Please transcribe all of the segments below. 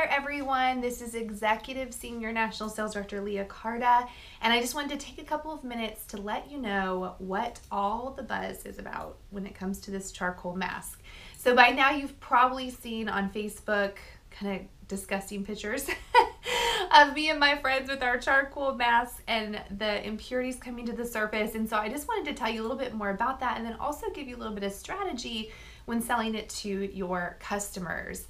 there everyone, this is Executive Senior National Sales Director Leah Carta, and I just wanted to take a couple of minutes to let you know what all the buzz is about when it comes to this charcoal mask. So by now you've probably seen on Facebook kind of disgusting pictures of me and my friends with our charcoal masks and the impurities coming to the surface, and so I just wanted to tell you a little bit more about that and then also give you a little bit of strategy when selling it to your customers.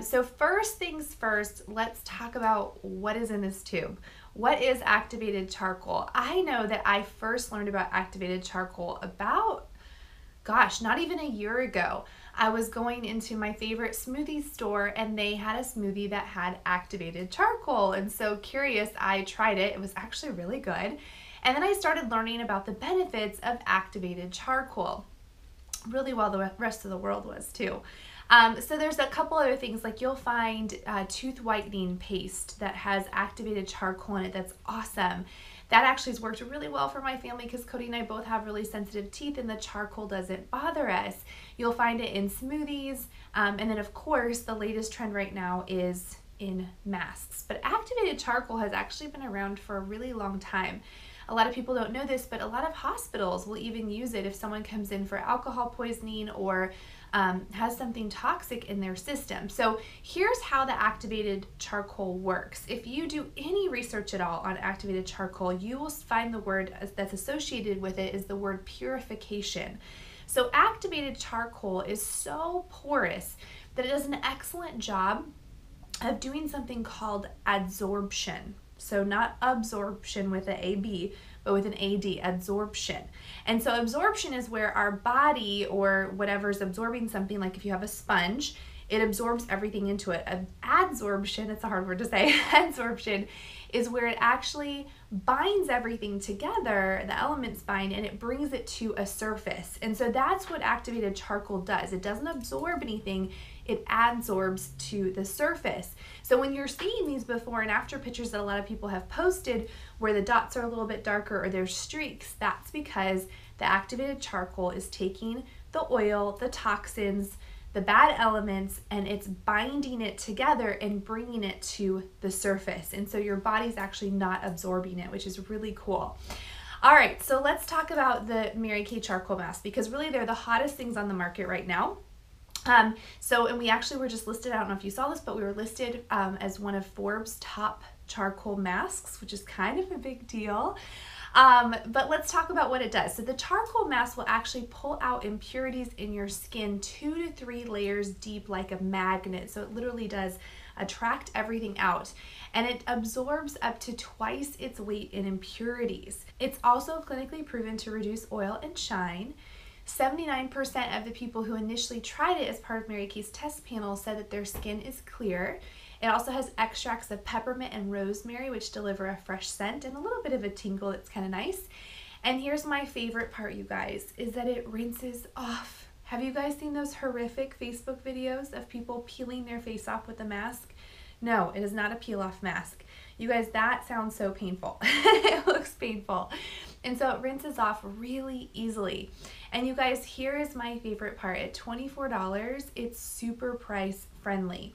So first things first, let's talk about what is in this tube. What is activated charcoal? I know that I first learned about activated charcoal about, not even a year ago. I was going into my favorite smoothie store and they had a smoothie that had activated charcoal, and so curious, I tried it. It was actually really good. And then I started learning about the benefits of activated charcoal, really while the rest of the world was too. So there's a couple other things, like you'll find tooth whitening paste that has activated charcoal in it. That's awesome. That actually has worked really well for my family because Cody and I both have really sensitive teeth and the charcoal doesn't bother us. You'll find it in smoothies, and then of course the latest trend right now is in masks. But activated charcoal has actually been around for a really long time. A lot of people don't know this, but a lot of hospitals will even use it if someone comes in for alcohol poisoning or has something toxic in their system. So here's how the activated charcoal works. If you do any research at all on activated charcoal, you will find the word that's associated with it is the word purification. So activated charcoal is so porous that it does an excellent job of doing something called adsorption. So not absorption with an A-B, but with an A-D, adsorption. And so absorption is where our body or whatever's absorbing something, like if you have a sponge, it absorbs everything into it. Adsorption, it's a hard word to say, adsorption is where it actually binds everything together, the elements bind, and it brings it to a surface. And so that's what activated charcoal does. It doesn't absorb anything, it adsorbs to the surface. So when you're seeing these before and after pictures that a lot of people have posted where the dots are a little bit darker or there's streaks, that's because the activated charcoal is taking the oil, the toxins, the bad elements, and it's binding it together and bringing it to the surface. And so your body's actually not absorbing it, which is really cool. All right, so let's talk about the Mary Kay charcoal mask because really they're the hottest things on the market right now. And we actually were just listed, I don't know if you saw this, but we were listed as one of Forbes' top charcoal masks, which is kind of a big deal. But let's talk about what it does. So the charcoal mask will actually pull out impurities in your skin 2 to 3 layers deep like a magnet. So it literally does attract everything out, and it absorbs up to twice its weight in impurities. It's also clinically proven to reduce oil and shine. 79% of the people who initially tried it as part of Mary Kay's test panel said that their skin is clear. It also has extracts of peppermint and rosemary, which deliver a fresh scent and a little bit of a tingle that's kind of nice. And here's my favorite part, you guys, is that it rinses off. Have you guys seen those horrific Facebook videos of people peeling their face off with a mask? No, it is not a peel-off mask. You guys, that sounds so painful. It looks painful. And so it rinses off really easily. And you guys, here is my favorite part. At $24, it's super price friendly.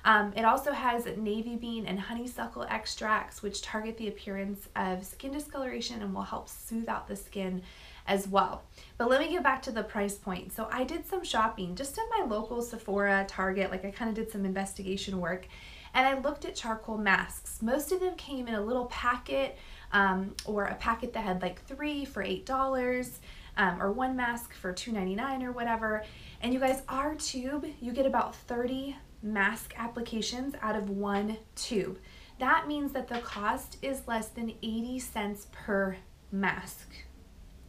It also has navy bean and honeysuckle extracts, which target the appearance of skin discoloration and will help soothe out the skin as well. But let me get back to the price point. So I did some shopping just in my local Sephora, Target, like I kind of did some investigation work, and I looked at charcoal masks. Most of them came in a little packet, or a packet that had like 3 for $8, or 1 mask for $2.99 or whatever. And you guys, our tube, you get about 30 mask applications out of 1 tube. That means that the cost is less than 80 cents per mask.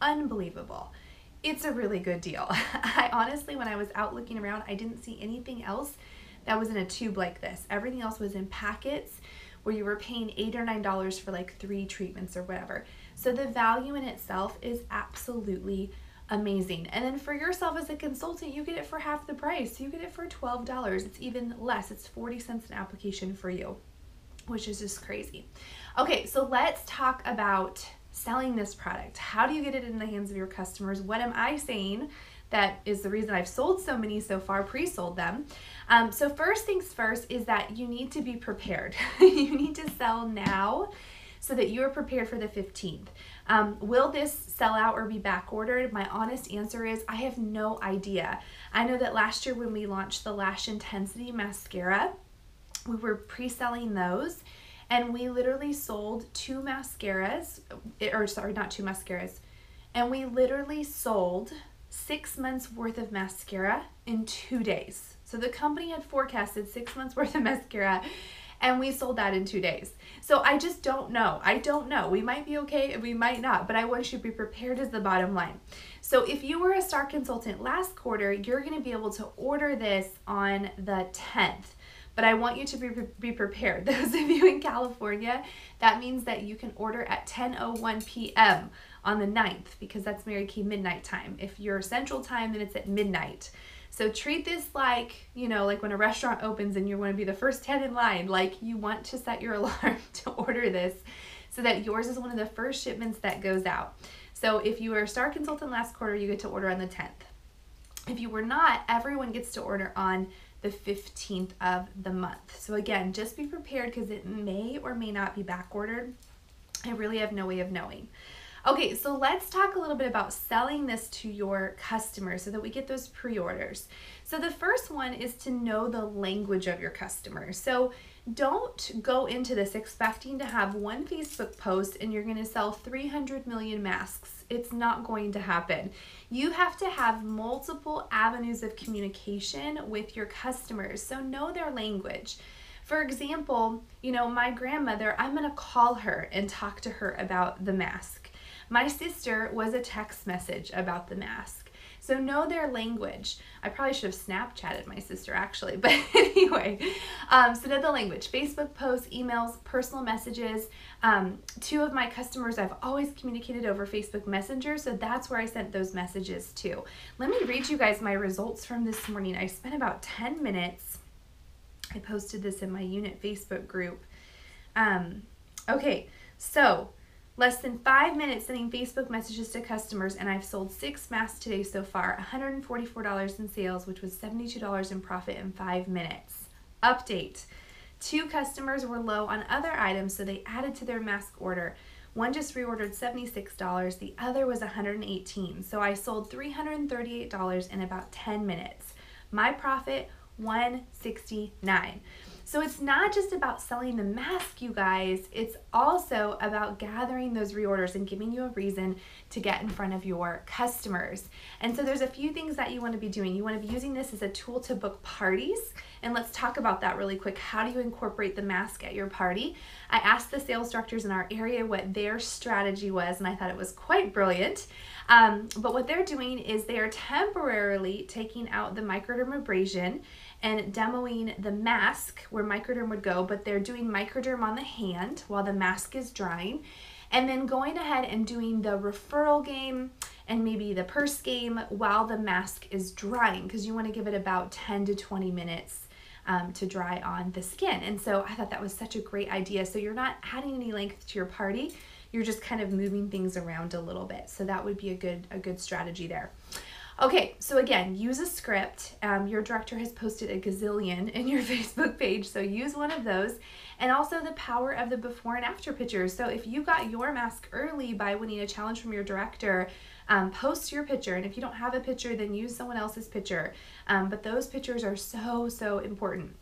Unbelievable. It's a really good deal. I honestly, when I was out looking around, I didn't see anything else that was in a tube like this. Everything else was in packets where you were paying $8 or $9 for like 3 treatments or whatever. So the value in itself is absolutely amazing. And then for yourself as a consultant, you get it for half the price. You get it for $12. It's even less. It's 40 cents an application for you, which is just crazy. Okay, so let's talk about selling this product. How do you get it in the hands of your customers? What am I saying that is the reason I've sold so many so far, pre-sold them. So first things first is that you need to be prepared. You need to sell now so that you're prepared for the 15th. Will this sell out or be back ordered? My honest answer is I have no idea. I know that last year when we launched the Lash Intensity Mascara, we were pre-selling those, and we literally sold two mascaras, or sorry, not two mascaras, and we literally sold 6 months worth of mascara in 2 days. So the company had forecasted 6 months worth of mascara, and we sold that in 2 days. So I just don't know. I don't know. We might be okay, we might not, but I want you to be prepared is the bottom line. So if you were a star consultant last quarter, you're going to be able to order this on the 10th. But I want you to be prepared. Those of you in California, that means that you can order at 10:01 p.m. on the 9th, because that's Mary Kay midnight time. If you're Central Time, then it's at midnight. So treat this like, you know, like when a restaurant opens and you want to be the first 10 in line, like you want to set your alarm to order this so that yours is one of the first shipments that goes out. So if you were a star consultant last quarter, you get to order on the 10th. If you were not, everyone gets to order on the 15th of the month. So again, just be prepared because it may or may not be back ordered. I really have no way of knowing. Okay, so let's talk a little bit about selling this to your customers so that we get those pre-orders. So the first one is to know the language of your customers. So don't go into this expecting to have one Facebook post and you're going to sell 300 million masks. It's not going to happen. You have to have multiple avenues of communication with your customers. So know their language. For example, you know, my grandmother, I'm going to call her and talk to her about the mask. My sister was a text message about the mask. So know their language. I probably should have Snapchatted my sister actually, but anyway, so know the language. Facebook posts, emails, personal messages. 2 of my customers I've always communicated over Facebook Messenger, so that's where I sent those messages to. Let me read you guys my results from this morning. I spent about 10 minutes. I posted this in my unit Facebook group. Okay, so less than 5 minutes sending Facebook messages to customers, and I've sold 6 masks today so far, $144 in sales, which was $72 in profit in 5 minutes. Update. 2 customers were low on other items, so they added to their mask order. One just reordered $76, the other was $118. So I sold $338 in about 10 minutes. My profit, $169. So it's not just about selling the mask, you guys. It's also about gathering those reorders and giving you a reason to get in front of your customers. And so there's a few things that you want to be doing. You want to be using this as a tool to book parties. And let's talk about that really quick. How do you incorporate the mask at your party? I asked the sales directors in our area what their strategy was, and I thought it was quite brilliant. But what they're doing is they are temporarily taking out the microdermabrasion and demoing the mask where microderm would go, but they're doing microderm on the hand while the mask is drying, and then going ahead and doing the referral game and maybe the purse game while the mask is drying, because you want to give it about 10 to 20 minutes to dry on the skin. And so I thought that was such a great idea. So you're not adding any length to your party, you're just kind of moving things around a little bit. So that would be a good strategy there. Okay, so again, use a script. Your director has posted a gazillion in your Facebook page, so use one of those. And also the power of the before and after pictures. So if you got your mask early by winning a challenge from your director, post your picture. And if you don't have a picture, then use someone else's picture. But those pictures are so important.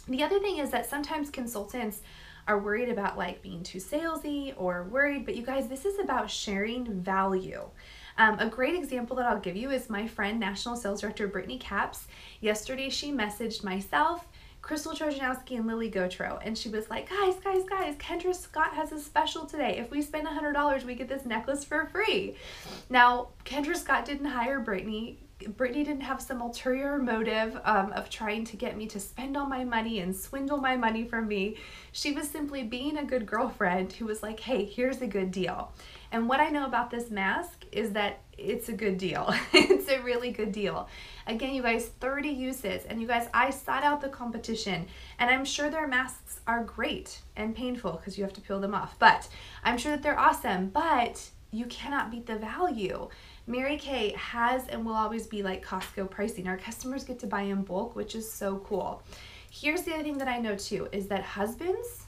The other thing is that sometimes consultants are worried about like being too salesy or worried, but you guys, this is about sharing value. A great example that I'll give you is my friend, National Sales Director Brittany Capps. Yesterday, she messaged myself, Crystal Trojanowski, and Lily Gotro, and she was like, guys, Kendra Scott has a special today. If we spend $100, we get this necklace for free. Now, Kendra Scott didn't hire Brittany. Brittany didn't have some ulterior motive of trying to get me to spend all my money and swindle my money from me. She was simply being a good girlfriend who was like, hey, here's a good deal. And what I know about this mask is that it's a good deal. It's a really good deal. Again, you guys, 30 uses. And you guys, I sought out the competition, and I'm sure their masks are great and painful because you have to peel them off. But I'm sure that they're awesome, but you cannot beat the value. Mary Kay has and will always be like Costco pricing. Our customers get to buy in bulk, which is so cool. Here's the other thing that I know too, is that husbands,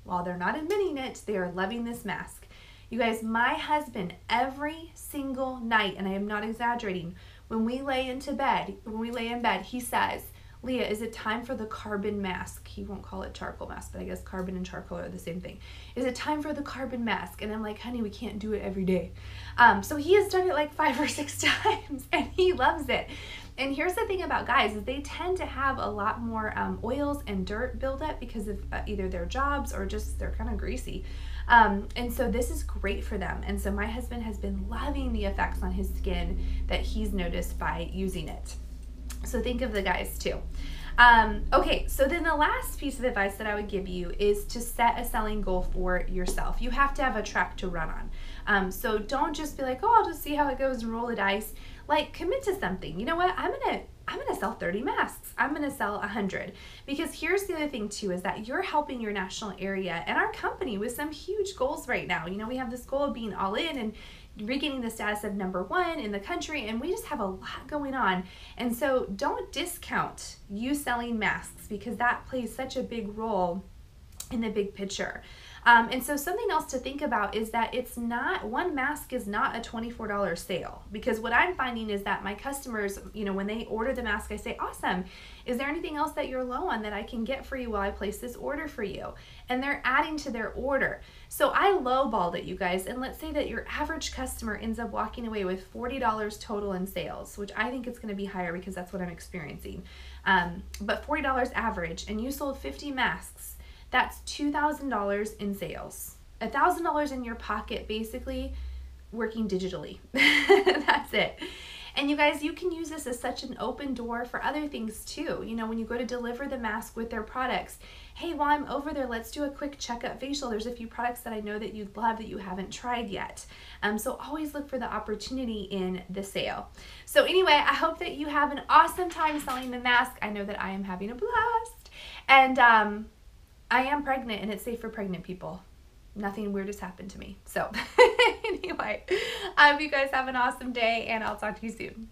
while they're not admitting it, they are loving this mask. You guys, my husband, every single night, and I am not exaggerating, when we lay in bed, he says, Leah, is it time for the carbon mask? He won't call it charcoal mask, but I guess carbon and charcoal are the same thing. Is it time for the carbon mask? And I'm like, honey, we can't do it every day. So he has done it like 5 or 6 times, and he loves it. And here's the thing about guys, is they tend to have a lot more oils and dirt buildup because of either their jobs or just they're kind of greasy. And so this is great for them. And so my husband has been loving the effects on his skin that he's noticed by using it. So think of the guys too. Okay, so then the last piece of advice that I would give you is to set a selling goal for yourself. You have to have a track to run on. So don't just be like, oh, I'll just see how it goes and roll the dice. Like, commit to something. You know what? I'm gonna sell 30 masks. I'm gonna sell 100. Because here's the other thing too, is that you're helping your national area and our company with some huge goals right now. You know, we have this goal of being all in and regaining the status of #1 in the country, and we just have a lot going on. And so don't discount you selling masks, because that plays such a big role in the big picture. And so something else to think about is that it's not, one mask is not a $24 sale, because what I'm finding is that my customers, you know, when they order the mask, I say, awesome, is there anything else that you're low on that I can get for you while I place this order for you? And they're adding to their order. So I lowballed it, you guys, and let's say that your average customer ends up walking away with $40 total in sales, which I think it's gonna be higher because that's what I'm experiencing. But $40 average, and you sold 50 masks, that's $2,000 in sales. $1,000 in your pocket, basically working digitally. That's it. And you guys, you can use this as such an open door for other things too. You know, when you go to deliver the mask with their products, hey, while I'm over there, let's do a quick checkup facial. There's a few products that I know that you'd love that you haven't tried yet. So always look for the opportunity in the sale. So anyway, I hope that you have an awesome time selling the mask. I know that I am having a blast. And I am pregnant, and it's safe for pregnant people. Nothing weird has happened to me. So anyway, I hope you guys have an awesome day, and I'll talk to you soon.